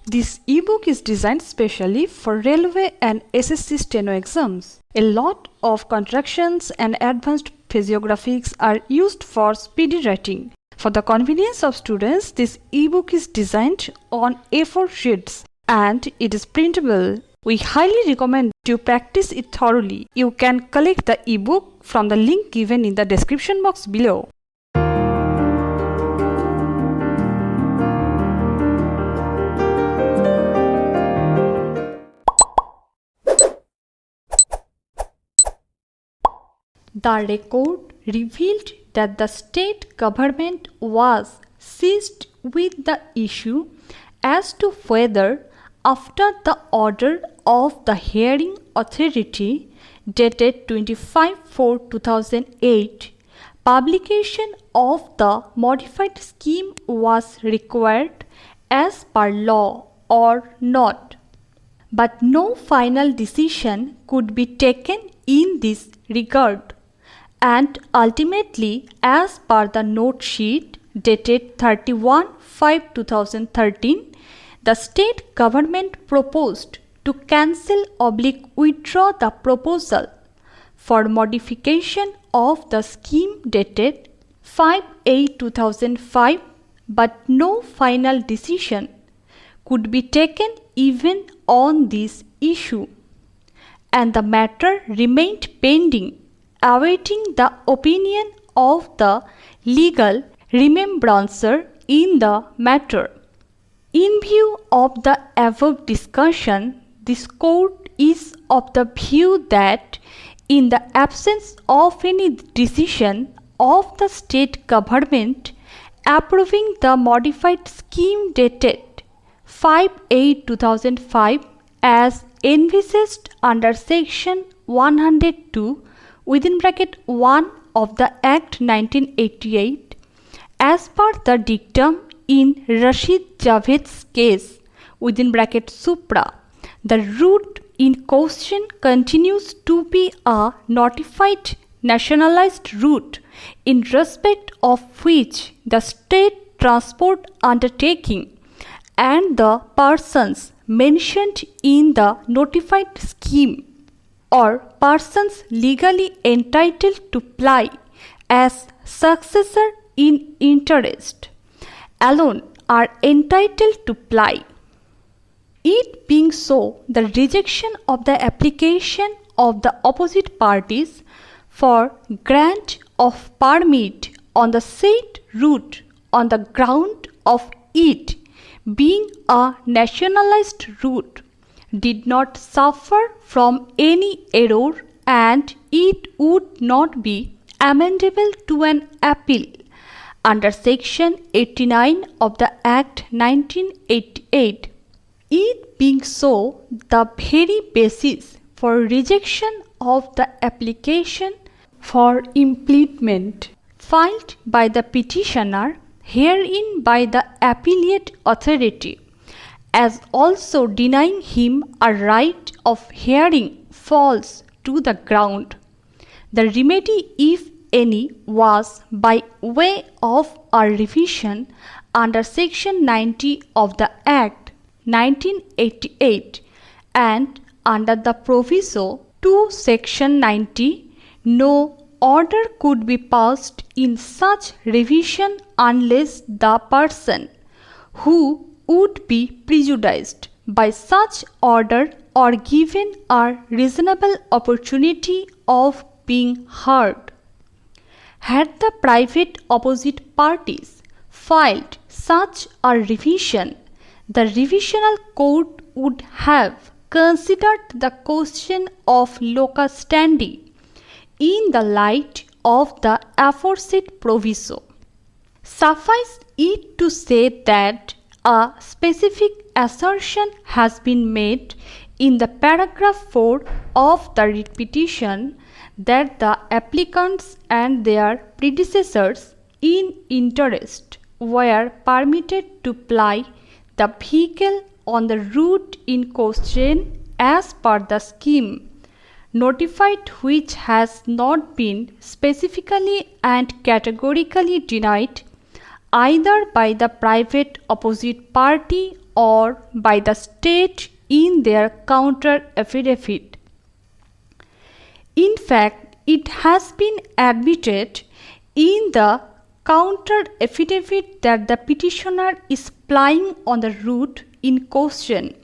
This ebook is designed specially for railway and SSC steno exams. A lot of contractions and advanced physiographics are used for speedy writing. For the convenience of students, this ebook is designed on A4 sheets and it is printable. We highly recommend you practice it thoroughly. You can collect the ebook from the link given in the description box below. The record revealed that the state government was seized with the issue as to whether, after the order of the hearing authority dated 25/4/2008, publication of the modified scheme was required as per law or not. But no final decision could be taken in this regard. And ultimately, as per the note sheet dated 31/5/2013, the state government proposed to cancel/withdraw the proposal for modification of the scheme dated 5/8/2005, but no final decision could be taken even on this issue, and the matter remained pending, awaiting the opinion of the legal remembrancer in the matter. In view of the above discussion, this court is of the view that in the absence of any decision of the state government approving the modified scheme dated 5/8/2005 as envisaged under section 102 (1) of the Act 1988, as per the dictum in Rashid Javed's case (supra), the route in question continues to be a notified nationalized route in respect of which the state transport undertaking and the persons mentioned in the notified scheme or persons legally entitled to ply as successor in interest alone are entitled to ply. It being so, the rejection of the application of the opposite parties for grant of permit on the said route on the ground of it being a nationalized route did not suffer from any error, and it would not be amendable to an appeal under section 89 of the Act 1988. It being so, the very basis for rejection of the application for impleadment filed by the petitioner herein by the appellate authority, as also denying him a right of hearing, falls to the ground. The remedy, if any, was by way of a revision under section 90 of the Act 1988, and under the proviso to section 90, no order could be passed in such revision unless the person who would be prejudiced by such order or given a reasonable opportunity of being heard. Had the private opposite parties filed such a revision, the revisional court would have considered the question of locus standi in the light of the aforesaid proviso. Suffice it to say that a specific assertion has been made in the paragraph 4 of the writ petition that the applicants and their predecessors in interest were permitted to ply the vehicle on the route in question as per the scheme notified, which has not been specifically and categorically denied either by the private opposite party or by the state in their counter affidavit. In fact, it has been admitted in the counter affidavit that the petitioner is plying on the route in question.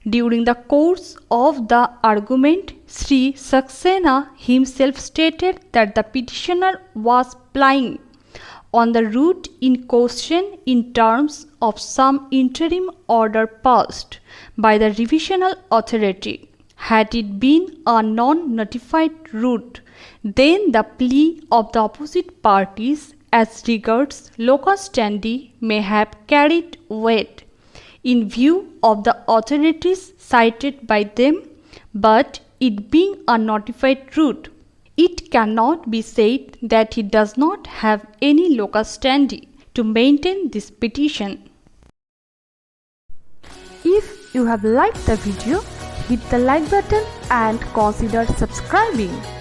During the course of the argument, Sri Saxena himself stated that the petitioner was plying on the route in question in terms of some interim order passed by the revisional authority. Had it been a non-notified route, then the plea of the opposite parties as regards locus standi may have carried weight in view of the authorities cited by them, but it being a notified route, it cannot be said that he does not have any locus standi to maintain this petition. If you have liked the video, hit the like button and consider subscribing.